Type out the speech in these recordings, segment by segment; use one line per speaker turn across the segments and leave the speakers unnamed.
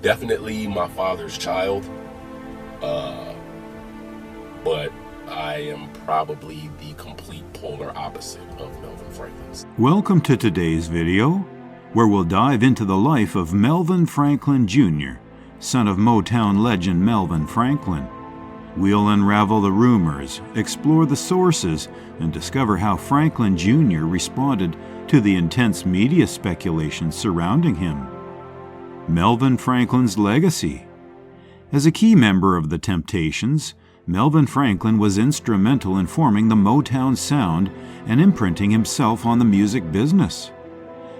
definitely my father's child, but I am probably the complete polar opposite of Melvin Franklin's.
Welcome to today's video, where we'll dive into the life of Melvin Franklin Jr., son of Motown legend Melvin Franklin. We'll unravel the rumors, explore the sources, and discover how Franklin Jr. responded to the intense media speculation surrounding him. Melvin Franklin's legacy. As a key member of the Temptations, Melvin Franklin was instrumental in forming the Motown sound and imprinting himself on the music business.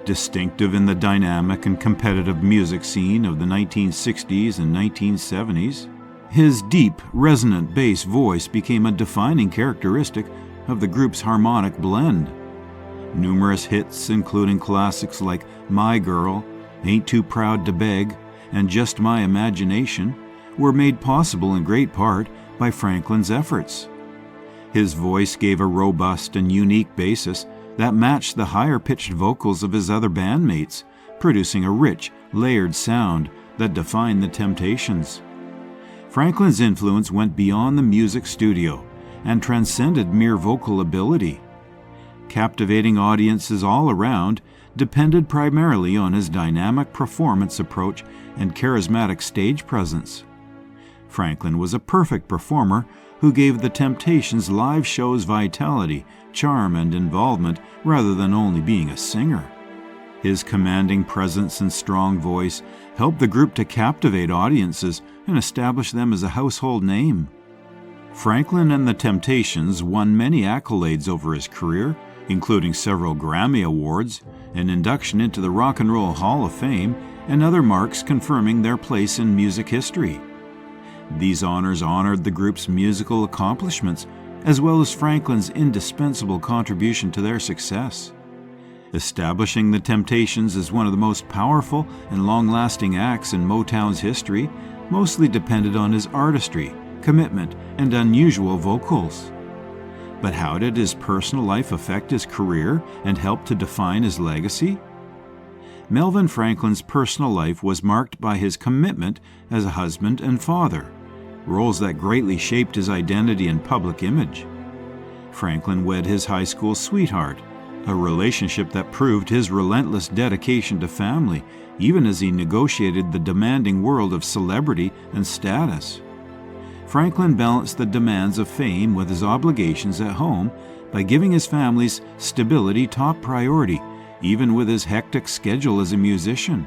Distinctive in the dynamic and competitive music scene of the 1960s and 1970s, his deep, resonant bass voice became a defining characteristic of the group's harmonic blend. Numerous hits, including classics like My Girl, Ain't Too Proud to Beg, and Just My Imagination, were made possible in great part by Franklin's efforts. His voice gave a robust and unique basis that matched the higher-pitched vocals of his other bandmates, producing a rich, layered sound that defined the Temptations. Franklin's influence went beyond the music studio and transcended mere vocal ability. Captivating audiences all around depended primarily on his dynamic performance approach and charismatic stage presence. Franklin was a perfect performer who gave the Temptations live shows vitality, charm, and involvement rather than only being a singer. His commanding presence and strong voice helped the group to captivate audiences and establish them as a household name. Franklin and the Temptations won many accolades over his career, including several Grammy Awards, an induction into the Rock and Roll Hall of Fame, and other marks confirming their place in music history. These honors honored the group's musical accomplishments, as well as Franklin's indispensable contribution to their success. Establishing the Temptations as one of the most powerful and long-lasting acts in Motown's history mostly depended on his artistry, commitment, and unusual vocals. But how did his personal life affect his career and help to define his legacy? Melvin Franklin's personal life was marked by his commitment as a husband and father, roles that greatly shaped his identity and public image. Franklin wed his high school sweetheart, a relationship that proved his relentless dedication to family, even as he negotiated the demanding world of celebrity and status. Franklin balanced the demands of fame with his obligations at home by giving his family's stability top priority, even with his hectic schedule as a musician.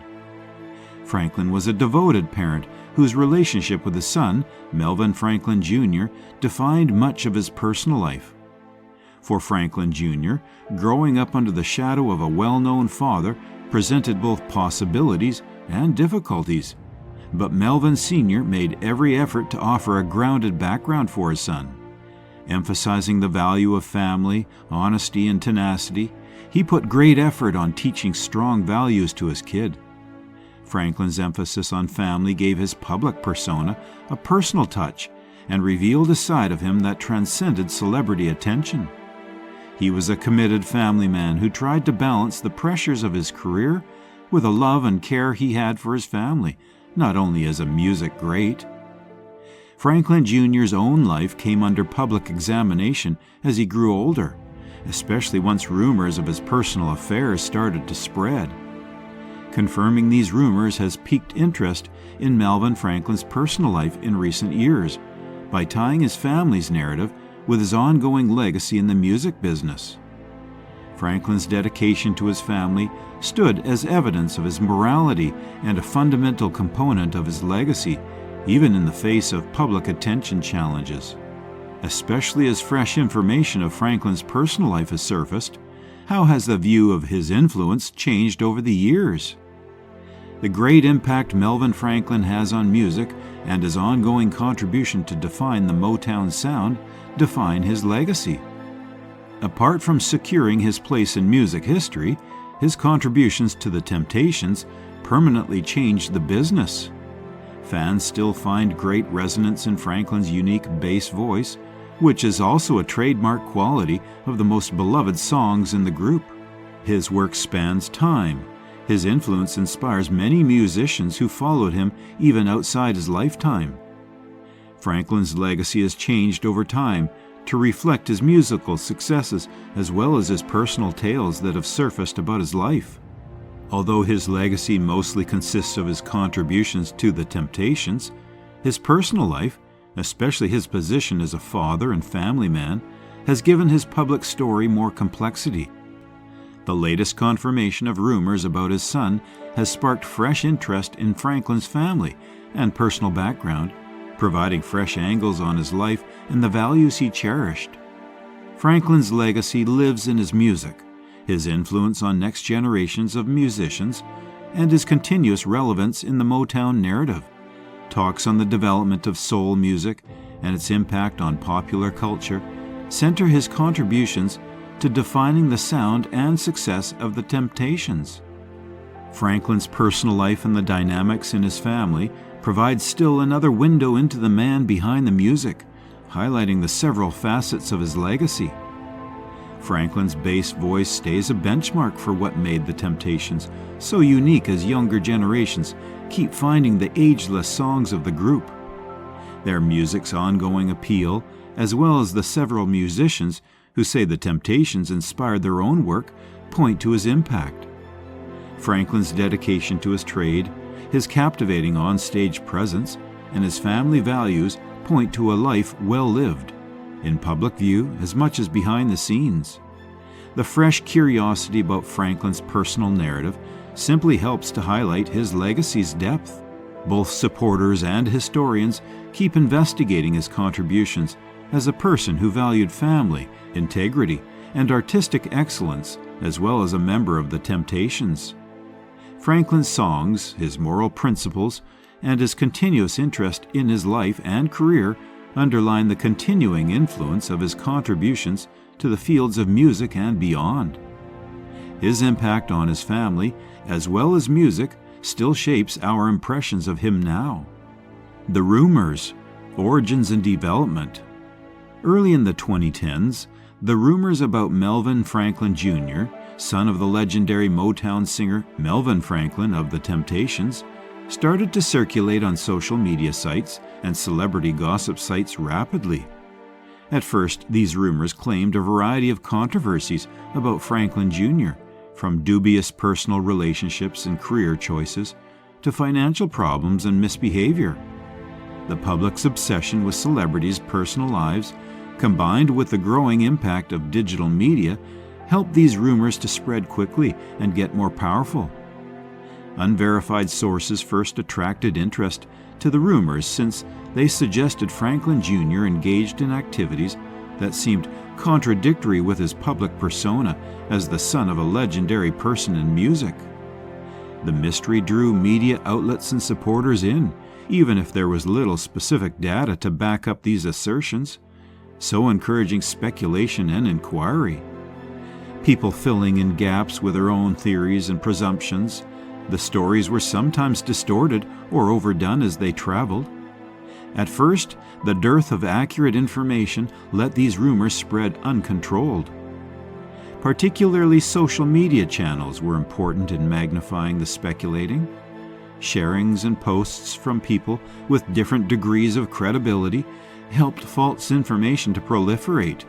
Franklin was a devoted parent whose relationship with his son, Melvin Franklin Jr., defined much of his personal life. For Franklin Jr., growing up under the shadow of a well-known father presented both possibilities and difficulties, but Melvin Sr. made every effort to offer a grounded background for his son. Emphasizing the value of family, honesty, and tenacity, he put great effort on teaching strong values to his kid. Franklin's emphasis on family gave his public persona a personal touch and revealed a side of him that transcended celebrity attention. He was a committed family man who tried to balance the pressures of his career with a love and care he had for his family, not only as a music great. Franklin Jr.'s own life came under public examination as he grew older, especially once rumors of his personal affairs started to spread. Confirming these rumors has piqued interest in Melvin Franklin's personal life in recent years by tying his family's narrative with his ongoing legacy in the music business. Franklin's dedication to his family stood as evidence of his morality and a fundamental component of his legacy, even in the face of public attention challenges. Especially as fresh information of Franklin's personal life has surfaced, how has the view of his influence changed over the years? The great impact Melvin Franklin has on music and his ongoing contribution to define the Motown sound define his legacy. Apart from securing his place in music history, his contributions to the Temptations permanently changed the business. Fans still find great resonance in Franklin's unique bass voice, which is also a trademark quality of the most beloved songs in the group. His work spans time. His influence inspires many musicians who followed him even outside his lifetime. Franklin's legacy has changed over time to reflect his musical successes as well as his personal tales that have surfaced about his life. Although his legacy mostly consists of his contributions to the Temptations, his personal life, especially his position as a father and family man, has given his public story more complexity. The latest confirmation of rumors about his son has sparked fresh interest in Franklin's family and personal background, providing fresh angles on his life and the values he cherished. Franklin's legacy lives in his music, his influence on next generations of musicians, and his continuous relevance in the Motown narrative. Talks on the development of soul music and its impact on popular culture center his contributions to defining the sound and success of the Temptations. Franklin's personal life and the dynamics in his family provide still another window into the man behind the music, highlighting the several facets of his legacy. Franklin's bass voice stays a benchmark for what made the Temptations so unique as younger generations keep finding the ageless songs of the group. Their music's ongoing appeal, as well as the several musicians who say the Temptations inspired their own work, point to his impact. Franklin's dedication to his trade, his captivating on-stage presence, and his family values point to a life well lived, in public view as much as behind the scenes. The fresh curiosity about Franklin's personal narrative simply helps to highlight his legacy's depth. Both supporters and historians keep investigating his contributions as a person who valued family, integrity, and artistic excellence, as well as a member of the Temptations. Franklin's songs, his moral principles, and his continuous interest in his life and career underline the continuing influence of his contributions to the fields of music and beyond. His impact on his family, as well as music, still shapes our impressions of him now. The Rumours, origins and development. Early in the 2010s, the rumors about Melvin Franklin Jr., son of the legendary Motown singer Melvin Franklin of the Temptations, started to circulate on social media sites and celebrity gossip sites rapidly. At first, these rumors claimed a variety of controversies about Franklin Jr., from dubious personal relationships and career choices to financial problems and misbehavior. The public's obsession with celebrities' personal lives, combined with the growing impact of digital media, helped these rumors to spread quickly and get more powerful. Unverified sources first attracted interest to the rumors since they suggested Franklin Jr. engaged in activities that seemed contradictory with his public persona as the son of a legendary person in music. The mystery drew media outlets and supporters in, even if there was little specific data to back up these assertions, so encouraging speculation and inquiry. People filling in gaps with their own theories and presumptions, the stories were sometimes distorted or overdone as they traveled. At first, the dearth of accurate information let these rumors spread uncontrolled. Particularly social media channels were important in magnifying the speculating. Sharings and posts from people with different degrees of credibility helped false information to proliferate.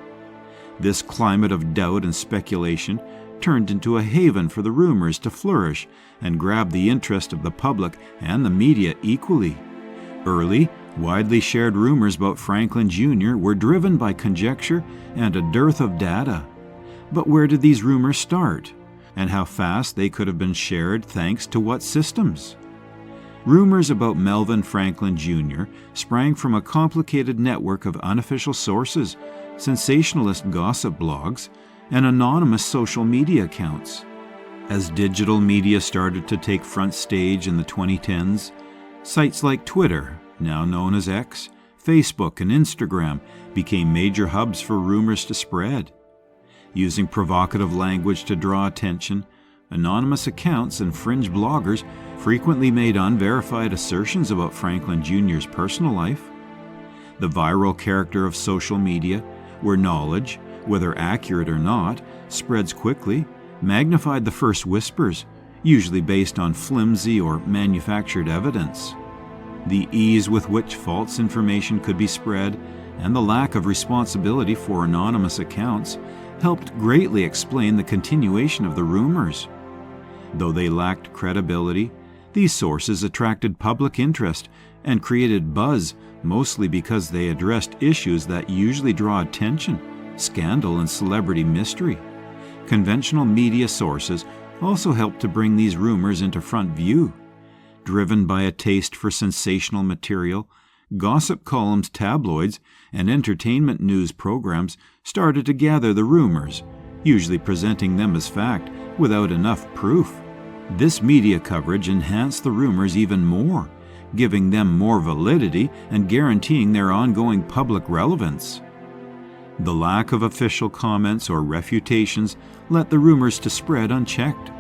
This climate of doubt and speculation turned into a haven for the rumors to flourish and grab the interest of the public and the media equally. Early, widely shared rumors about Franklin Jr. were driven by conjecture and a dearth of data. But where did these rumors start? And how fast they could have been shared thanks to what systems? Rumors about Melvin Franklin Jr. sprang from a complicated network of unofficial sources, sensationalist gossip blogs, and anonymous social media accounts. As digital media started to take front stage in the 2010s, sites like Twitter, now known as X, Facebook, and Instagram became major hubs for rumors to spread. Using provocative language to draw attention, anonymous accounts and fringe bloggers frequently made unverified assertions about Franklin Jr.'s personal life. The viral character of social media, where knowledge, whether accurate or not, spreads quickly, magnified the first whispers, usually based on flimsy or manufactured evidence. The ease with which false information could be spread and the lack of responsibility for anonymous accounts helped greatly explain the continuation of the rumors. Though they lacked credibility, these sources attracted public interest and created buzz, mostly because they addressed issues that usually draw attention: scandal and celebrity mystery. Conventional media sources also helped to bring these rumors into front view. Driven by a taste for sensational material, gossip columns, tabloids, and entertainment news programs started to gather the rumors, usually presenting them as fact without enough proof. This media coverage enhanced the rumors even more, giving them more validity and guaranteeing their ongoing public relevance. The lack of official comments or refutations let the rumors to spread unchecked.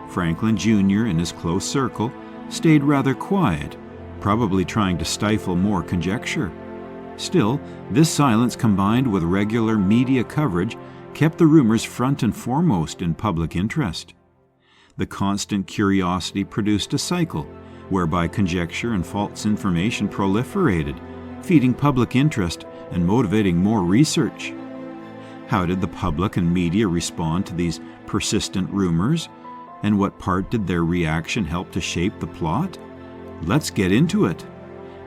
Franklin Jr. and his close circle stayed rather quiet, probably trying to stifle more conjecture. Still, this silence combined with regular media coverage kept the rumors front and foremost in public interest. The constant curiosity produced a cycle whereby conjecture and false information proliferated, feeding public interest and motivating more research. How did the public and media respond to these persistent rumors? And what part did their reaction help to shape the plot? Let's get into it.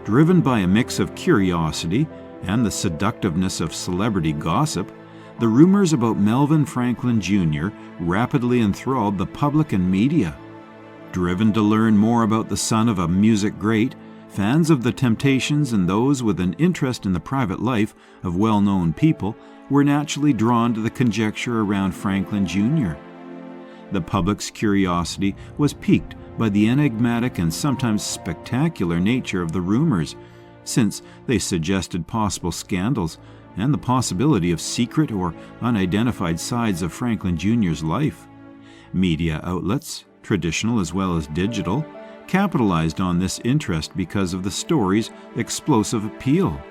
Driven by a mix of curiosity and the seductiveness of celebrity gossip, the rumors about Melvin Franklin Jr. rapidly enthralled the public and media. Driven to learn more about the son of a music great, fans of the Temptations and those with an interest in the private life of well-known people were naturally drawn to the conjecture around Franklin Jr. The public's curiosity was piqued by the enigmatic and sometimes spectacular nature of the rumors, since they suggested possible scandals and the possibility of secret or unidentified sides of Franklin Jr.'s life. Media outlets, traditional as well as digital, capitalized on this interest because of the story's explosive appeal.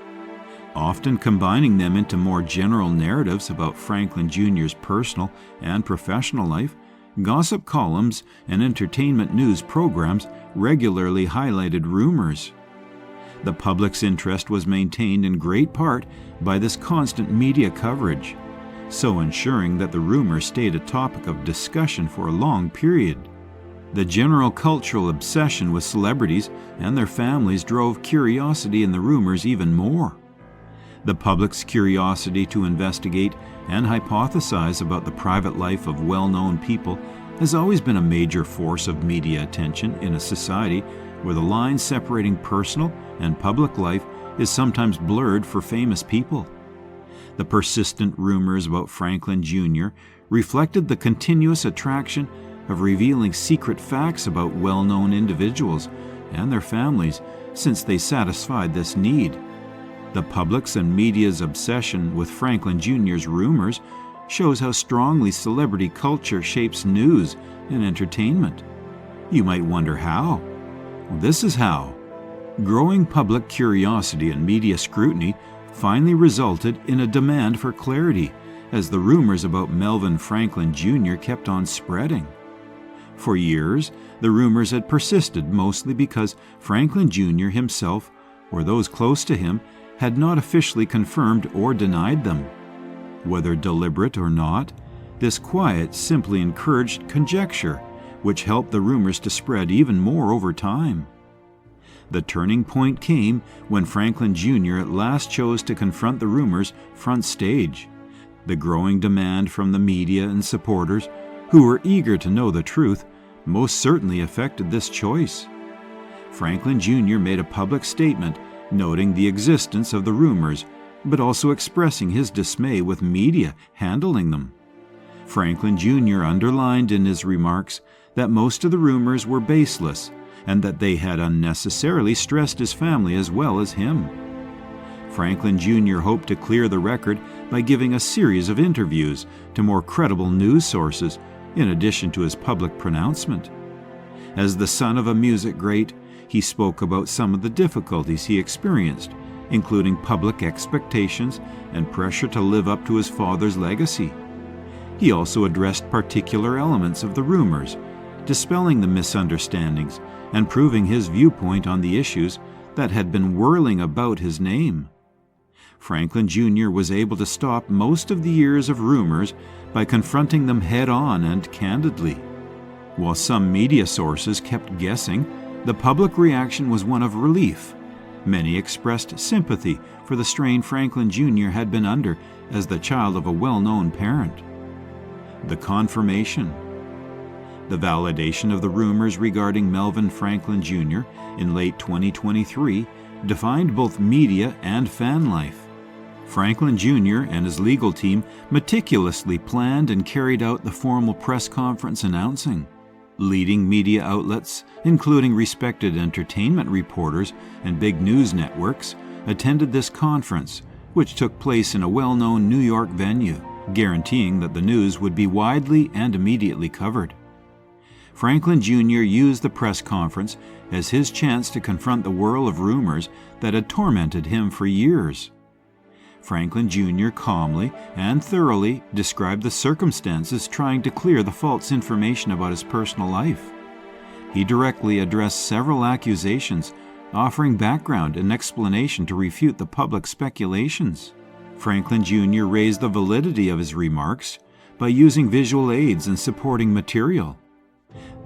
Often combining them into more general narratives about Franklin Jr.'s personal and professional life, gossip columns and entertainment news programs regularly highlighted rumors. The public's interest was maintained in great part by this constant media coverage, so ensuring that the rumor stayed a topic of discussion for a long period. The general cultural obsession with celebrities and their families drove curiosity in the rumors even more. The public's curiosity to investigate and hypothesize about the private life of well-known people has always been a major force of media attention in a society where the line separating personal and public life is sometimes blurred for famous people. The persistent rumors about Franklin Jr. reflected the continuous attraction of revealing secret facts about well-known individuals and their families, since they satisfied this need. The public's and media's obsession with Franklin Jr.'s rumors shows how strongly celebrity culture shapes news and entertainment. You might wonder how. This is how. Growing public curiosity and media scrutiny finally resulted in a demand for clarity as the rumors about Melvin Franklin Jr. kept on spreading. For years, the rumors had persisted mostly because Franklin Jr. himself, or those close to him, had not officially confirmed or denied them. Whether deliberate or not, this quiet simply encouraged conjecture, which helped the rumors to spread even more over time. The turning point came when Franklin Jr. at last chose to confront the rumors front stage. The growing demand from the media and supporters, who were eager to know the truth, most certainly affected this choice. Franklin Jr. made a public statement noting the existence of the rumors, but also expressing his dismay with media handling them. Franklin Jr. underlined in his remarks that most of the rumors were baseless and that they had unnecessarily stressed his family as well as him. Franklin Jr. hoped to clear the record by giving a series of interviews to more credible news sources in addition to his public pronouncement. As the son of a music great, he spoke about some of the difficulties he experienced, including public expectations and pressure to live up to his father's legacy. He also addressed particular elements of the rumors, dispelling the misunderstandings and proving his viewpoint on the issues that had been whirling about his name. Franklin Jr. was able to stop most of the years of rumors by confronting them head-on and candidly. While some media sources kept guessing, the public reaction was one of relief. Many expressed sympathy for the strain Franklin Jr. had been under as the child of a well-known parent. The confirmation. The validation of the rumors regarding Melvin Franklin Jr. in late 2023 defined both media and fan life. Franklin Jr. and his legal team meticulously planned and carried out the formal press conference announcing. Leading media outlets, including respected entertainment reporters and big news networks, attended this conference, which took place in a well-known New York venue, guaranteeing that the news would be widely and immediately covered. Franklin Jr. used the press conference as his chance to confront the whirl of rumors that had tormented him for years. Franklin Jr. calmly and thoroughly described the circumstances trying to clear the false information about his personal life. He directly addressed several accusations, offering background and explanation to refute the public's speculations. Franklin Jr. raised the validity of his remarks by using visual aids and supporting material.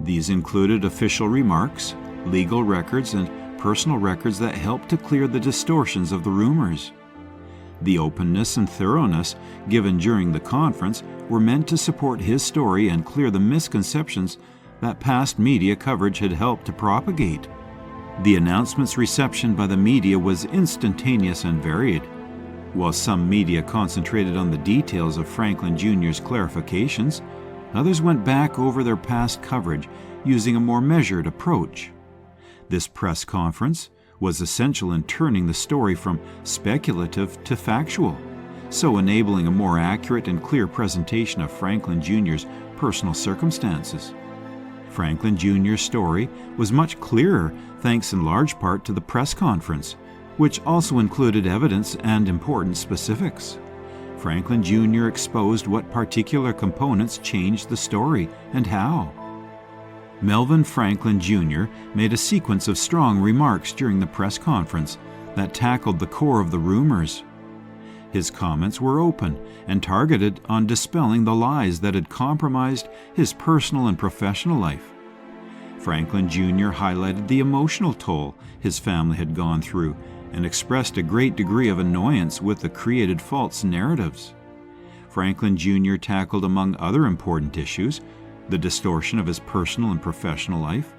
These included official remarks, legal records, and personal records that helped to clear the distortions of the rumors. The openness and thoroughness given during the conference were meant to support his story and clear the misconceptions that past media coverage had helped to propagate. The announcement's reception by the media was instantaneous and varied. While some media concentrated on the details of Franklin Jr.'s clarifications, others went back over their past coverage using a more measured approach. This press conference was essential in turning the story from speculative to factual, so enabling a more accurate and clear presentation of Franklin Jr.'s personal circumstances. Franklin Jr.'s story was much clearer thanks in large part to the press conference, which also included evidence and important specifics. Franklin Jr. exposed what particular components changed the story and how. Melvin Franklin Jr. made a sequence of strong remarks during the press conference that tackled the core of the rumors. His comments were open and targeted on dispelling the lies that had compromised his personal and professional life. Franklin Jr. highlighted the emotional toll his family had gone through and expressed a great degree of annoyance with the created false narratives. Franklin Jr. tackled, among other important issues, the distortion of his personal and professional life.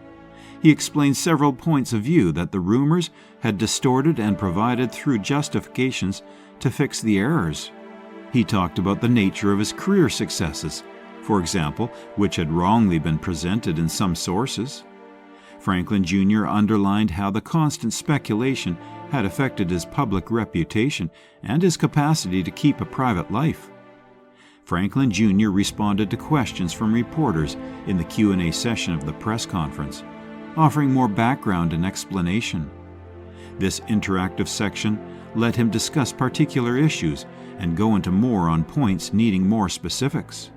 He explained several points of view that the rumors had distorted and provided through justifications to fix the errors. He talked about the nature of his career successes, for example, which had wrongly been presented in some sources. Franklin Jr. underlined how the constant speculation had affected his public reputation and his capacity to keep a private life. Franklin Jr. responded to questions from reporters in the Q&A session of the press conference, offering more background and explanation. This interactive section let him discuss particular issues and go into more on points needing more specifics.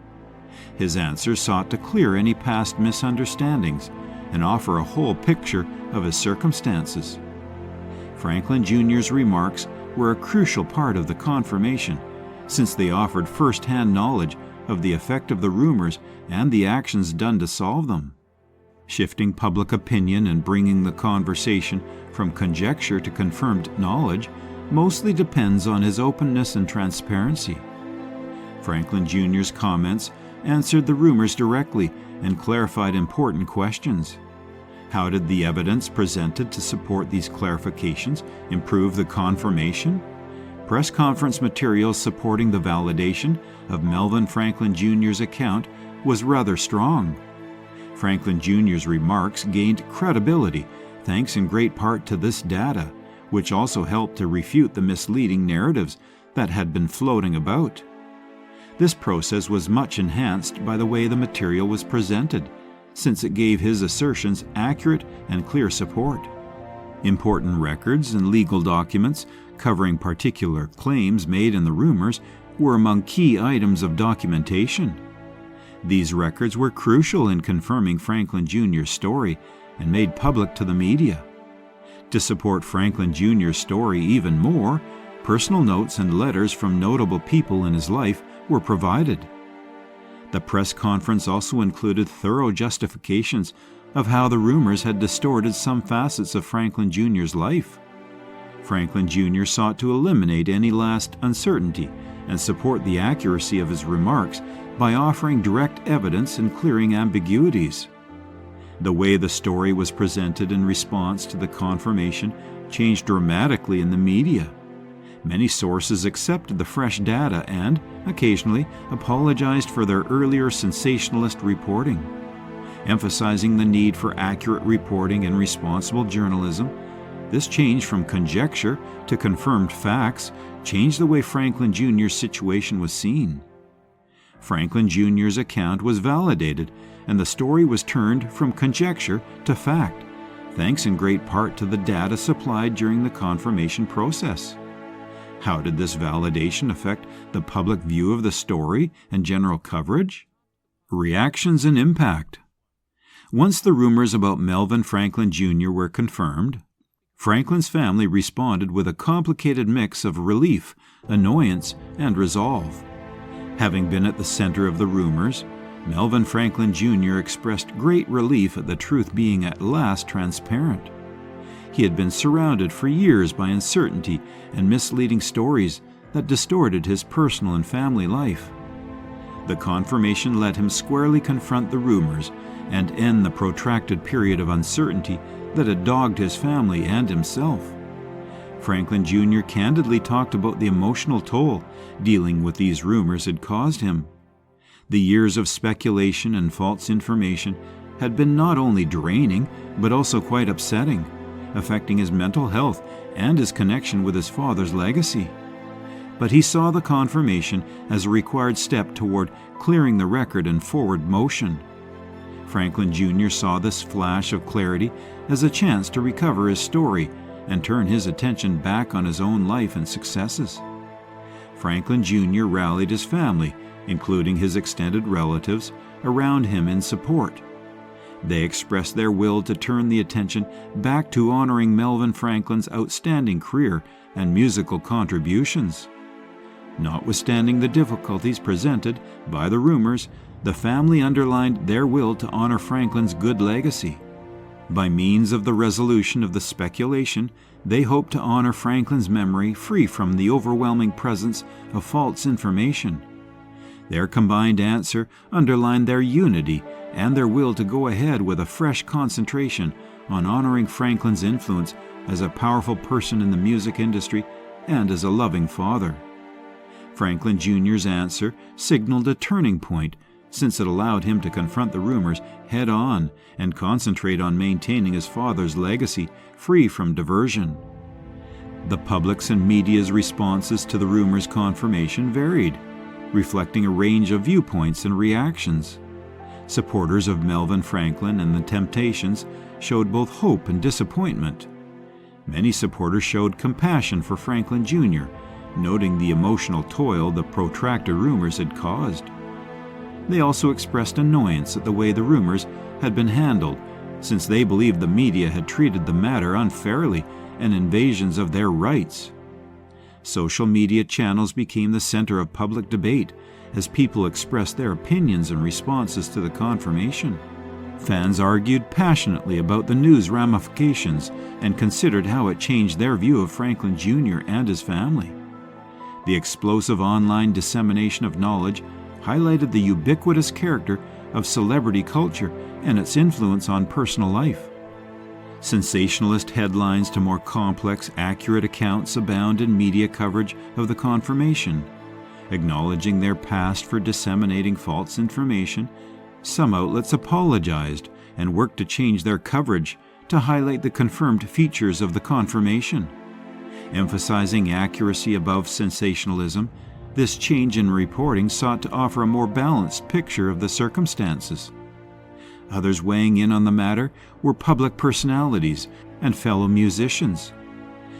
His answers sought to clear any past misunderstandings and offer a whole picture of his circumstances. Franklin Jr.'s remarks were a crucial part of the confirmation, since they offered first-hand knowledge of the effect of the rumors and the actions done to solve them. Shifting public opinion and bringing the conversation from conjecture to confirmed knowledge mostly depends on his openness and transparency. Franklin Jr.'s comments answered the rumors directly and clarified important questions. How did the evidence presented to support these clarifications improve the confirmation? Press conference material supporting the validation of Melvin Franklin Jr.'s account was rather strong. Franklin Jr.'s remarks gained credibility thanks in great part to this data, which also helped to refute the misleading narratives that had been floating about. This process was much enhanced by the way the material was presented, since it gave his assertions accurate and clear support. Important records and legal documents covering particular claims made in the rumors were among key items of documentation. These records were crucial in confirming Franklin Jr.'s story and made public to the media. To support Franklin Jr.'s story even more, personal notes and letters from notable people in his life were provided. The press conference also included thorough justifications of how the rumors had distorted some facets of Franklin Jr.'s life. Franklin Jr. sought to eliminate any last uncertainty and support the accuracy of his remarks by offering direct evidence and clearing ambiguities. The way the story was presented in response to the confirmation changed dramatically in the media. Many sources accepted the fresh data and, occasionally, apologized for their earlier sensationalist reporting. Emphasizing the need for accurate reporting and responsible journalism, this change from conjecture to confirmed facts changed the way Franklin Jr.'s situation was seen. Franklin Jr.'s account was validated, and the story was turned from conjecture to fact, thanks in great part to the data supplied during the confirmation process. How did this validation affect the public view of the story and general coverage? Reactions and impact. Once the rumors about Melvin Franklin Jr. were confirmed, Franklin's family responded with a complicated mix of relief, annoyance, and resolve. Having been at the center of the rumors, Melvin Franklin Jr. expressed great relief at the truth being at last transparent. He had been surrounded for years by uncertainty and misleading stories that distorted his personal and family life. The confirmation let him squarely confront the rumors and end the protracted period of uncertainty that had dogged his family and himself. Franklin Jr. candidly talked about the emotional toll dealing with these rumors had caused him. The years of speculation and false information had been not only draining, but also quite upsetting, affecting his mental health and his connection with his father's legacy. But he saw the confirmation as a required step toward clearing the record and forward motion. Franklin Jr. saw this flash of clarity as a chance to recover his story and turn his attention back on his own life and successes. Franklin Jr. rallied his family, including his extended relatives, around him in support. They expressed their will to turn the attention back to honoring Melvin Franklin's outstanding career and musical contributions. Notwithstanding the difficulties presented by the rumors, the family underlined their will to honor Franklin's good legacy. By means of the resolution of the speculation, they hoped to honor Franklin's memory free from the overwhelming presence of false information. Their combined answer underlined their unity and their will to go ahead with a fresh concentration on honoring Franklin's influence as a powerful person in the music industry and as a loving father. Franklin Jr.'s answer signaled a turning point, since it allowed him to confront the rumors head-on and concentrate on maintaining his father's legacy free from diversion. The public's and media's responses to the rumors' confirmation varied, reflecting a range of viewpoints and reactions. Supporters of Melvin Franklin and the Temptations showed both hope and disappointment. Many supporters showed compassion for Franklin Jr., noting the emotional toil the protracted rumors had caused. They also expressed annoyance at the way the rumors had been handled, since they believed the media had treated the matter unfairly and invasions of their rights. Social media channels became the center of public debate as people expressed their opinions and responses to the confirmation. Fans argued passionately about the news ramifications and considered how it changed their view of Franklin Jr. and his family. The explosive online dissemination of knowledge highlighted the ubiquitous character of celebrity culture and its influence on personal life. Sensationalist headlines to more complex, accurate accounts abound in media coverage of the confirmation. Acknowledging their past for disseminating false information, some outlets apologized and worked to change their coverage to highlight the confirmed features of the confirmation. Emphasizing accuracy above sensationalism, this change in reporting sought to offer a more balanced picture of the circumstances. Others weighing in on the matter were public personalities and fellow musicians.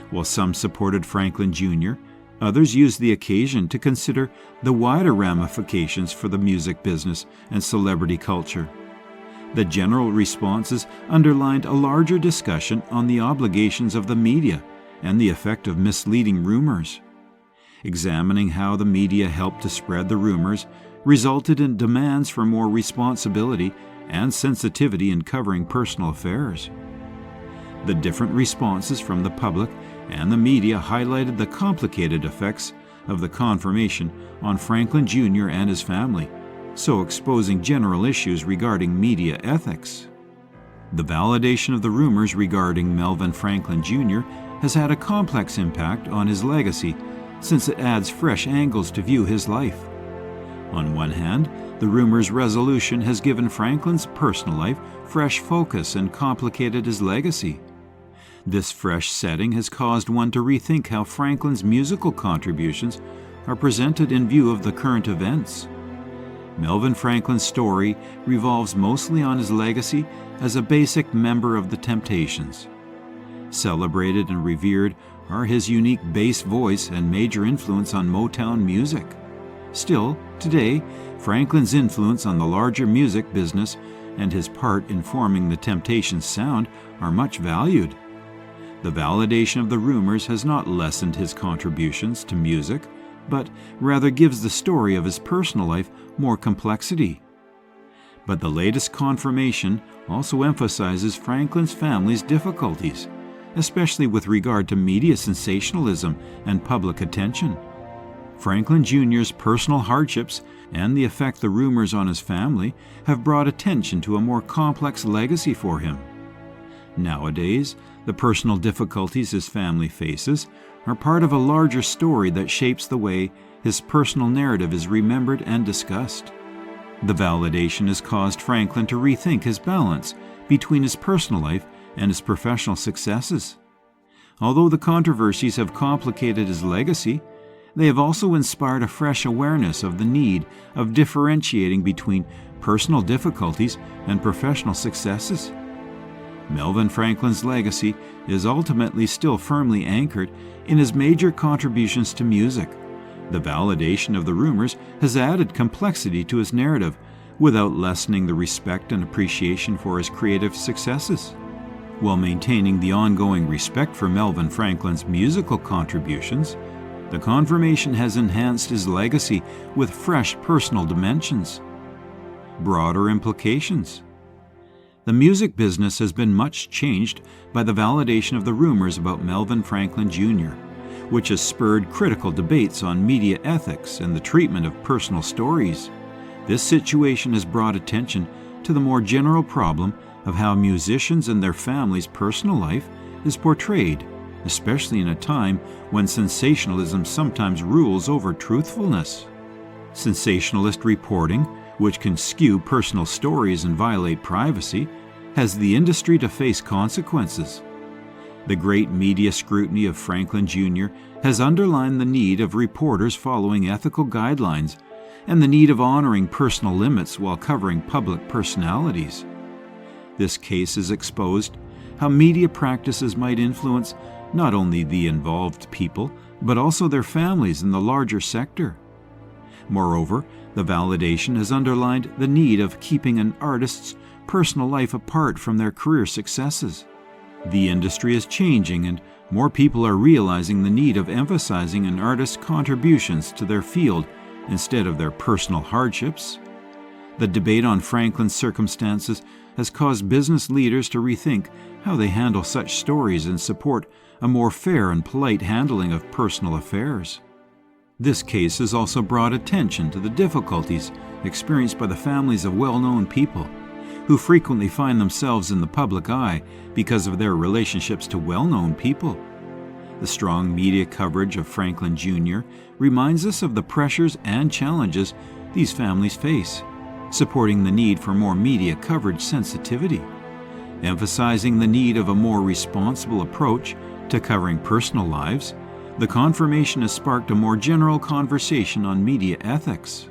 While some supported Franklin Jr., Others used the occasion to consider the wider ramifications for the music business and celebrity culture. The general responses underlined a larger discussion on the obligations of the media and the effect of misleading rumors. Examining how the media helped to spread the rumors resulted in demands for more responsibility and sensitivity in covering personal affairs. The different responses from the public and the media highlighted the complicated effects of the confirmation on Franklin Jr. and his family, so exposing general issues regarding media ethics. The validation of the rumors regarding Melvin Franklin Jr. has had a complex impact on his legacy, since it adds fresh angles to view his life. On one hand, the rumors' resolution has given Franklin's personal life fresh focus and complicated his legacy. This fresh setting has caused one to rethink how Franklin's musical contributions are presented in view of the current events. Melvin Franklin's story revolves mostly on his legacy as a basic member of the Temptations. Celebrated and revered are his unique bass voice and major influence on Motown music. Still, today, Franklin's influence on the larger music business and his part in forming the Temptations' sound are much valued. The validation of the rumors has not lessened his contributions to music, but rather gives the story of his personal life more complexity. But the latest confirmation also emphasizes Franklin's family's difficulties, especially with regard to media sensationalism and public attention. Franklin Jr.'s personal hardships and the effect the rumors on his family have brought attention to a more complex legacy for him. Nowadays, the personal difficulties his family faces are part of a larger story that shapes the way his personal narrative is remembered and discussed. The validation has caused Franklin to rethink his balance between his personal life and his professional successes. Although the controversies have complicated his legacy, they have also inspired a fresh awareness of the need of differentiating between personal difficulties and professional successes. Melvin Franklin's legacy is ultimately still firmly anchored in his major contributions to music. The validation of the rumors has added complexity to his narrative without lessening the respect and appreciation for his creative successes. While maintaining the ongoing respect for Melvin Franklin's musical contributions, the confirmation has enhanced his legacy with fresh personal dimensions. Broader implications. The music business has been much changed by the validation of the rumors about Melvin Franklin Jr., which has spurred critical debates on media ethics and the treatment of personal stories. This situation has brought attention to the more general problem of how musicians and their families' personal life is portrayed, especially in a time when sensationalism sometimes rules over truthfulness. Sensationalist reporting, which can skew personal stories and violate privacy, has the industry to face consequences. The great media scrutiny of Franklin Jr. has underlined the need of reporters following ethical guidelines and the need of honoring personal limits while covering public personalities. This case has exposed how media practices might influence not only the involved people, but also their families in the larger sector. Moreover, the validation has underlined the need of keeping an artist's personal life apart from their career successes. The industry is changing, and more people are realizing the need of emphasizing an artist's contributions to their field instead of their personal hardships. The debate on Franklin's circumstances has caused business leaders to rethink how they handle such stories and support a more fair and polite handling of personal affairs. This case has also brought attention to the difficulties experienced by the families of well-known people who frequently find themselves in the public eye because of their relationships to well-known people. The strong media coverage of Franklin Jr. reminds us of the pressures and challenges these families face, supporting the need for more media coverage sensitivity. Emphasizing the need of a more responsible approach to covering personal lives, the confirmation has sparked a more general conversation on media ethics.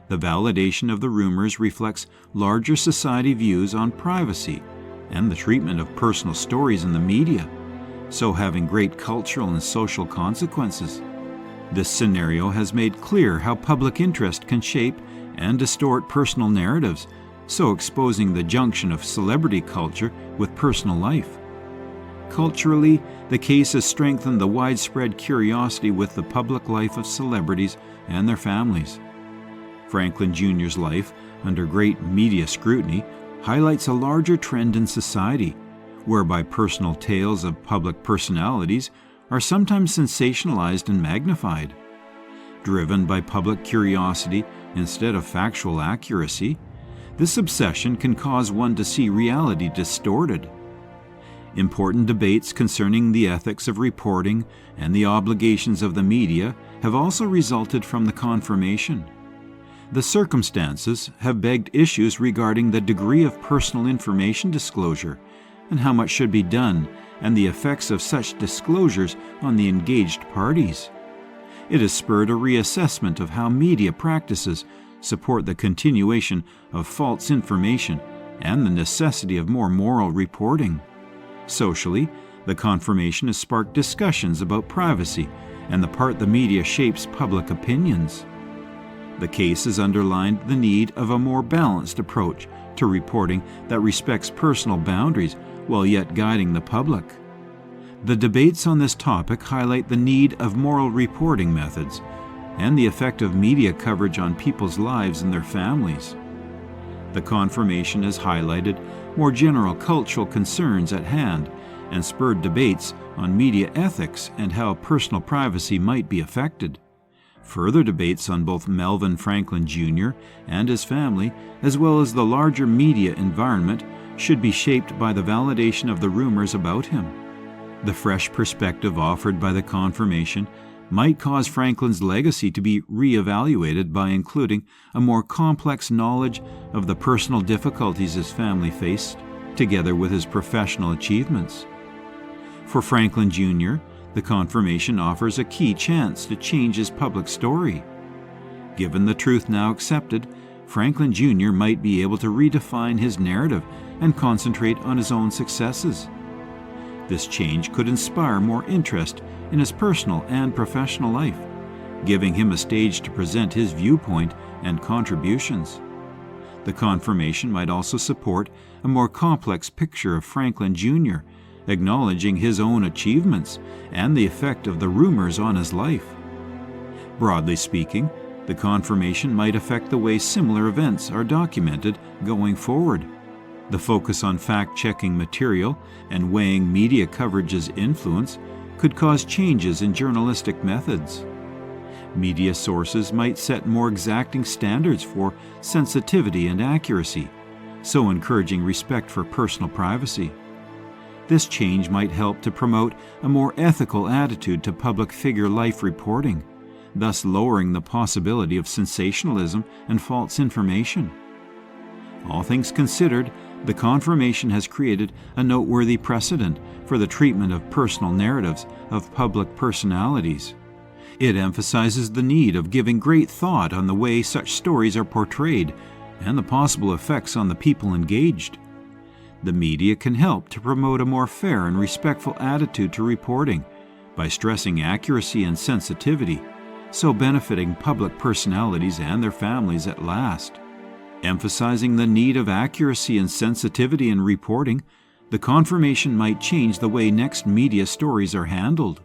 The validation of the rumors reflects larger society views on privacy and the treatment of personal stories in the media, so having great cultural and social consequences. This scenario has made clear how public interest can shape and distort personal narratives, so exposing the junction of celebrity culture with personal life. Culturally, the case has strengthened the widespread curiosity with the public life of celebrities and their families. Franklin Jr.'s life, under great media scrutiny, highlights a larger trend in society, whereby personal tales of public personalities are sometimes sensationalized and magnified. Driven by public curiosity instead of factual accuracy, this obsession can cause one to see reality distorted. Important debates concerning the ethics of reporting and the obligations of the media have also resulted from the confirmation. The circumstances have begged issues regarding the degree of personal information disclosure and how much should be done, and the effects of such disclosures on the engaged parties. It has spurred a reassessment of how media practices support the continuation of false information and the necessity of more moral reporting. Socially, the confirmation has sparked discussions about privacy and the part the media shapes public opinions. The case has underlined the need of a more balanced approach to reporting that respects personal boundaries while yet guiding the public. The debates on this topic highlight the need of moral reporting methods and the effect of media coverage on people's lives and their families. The confirmation has highlighted more general cultural concerns at hand and spurred debates on media ethics and how personal privacy might be affected. Further debates on both Melvin Franklin Jr. and his family, as well as the larger media environment, should be shaped by the validation of the rumors about him. The fresh perspective offered by the confirmation might cause Franklin's legacy to be re-evaluated by including a more complex knowledge of the personal difficulties his family faced, together with his professional achievements. For Franklin Jr., the confirmation offers a key chance to change his public story. Given the truth now accepted, Franklin Jr. might be able to redefine his narrative and concentrate on his own successes. This change could inspire more interest in his personal and professional life, giving him a stage to present his viewpoint and contributions. The confirmation might also support a more complex picture of Franklin Jr., acknowledging his own achievements and the effect of the rumors on his life. Broadly speaking, the confirmation might affect the way similar events are documented going forward. The focus on fact-checking material and weighing media coverage's influence could cause changes in journalistic methods. Media sources might set more exacting standards for sensitivity and accuracy, so encouraging respect for personal privacy. This change might help to promote a more ethical attitude to public figure life reporting, thus lowering the possibility of sensationalism and false information. All things considered, the confirmation has created a noteworthy precedent for the treatment of personal narratives of public personalities. It emphasizes the need of giving great thought on the way such stories are portrayed and the possible effects on the people engaged. The media can help to promote a more fair and respectful attitude to reporting by stressing accuracy and sensitivity, so benefiting public personalities and their families at last. Emphasizing the need of accuracy and sensitivity in reporting, the confirmation might change the way next media stories are handled.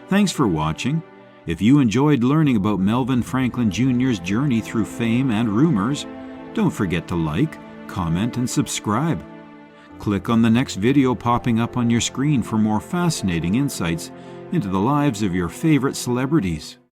Thanks for watching. If you enjoyed learning about Melvin Franklin Jr.'s journey through fame and rumors, don't forget to like, comment, and subscribe. Click on the next video popping up on your screen for more fascinating insights into the lives of your favorite celebrities.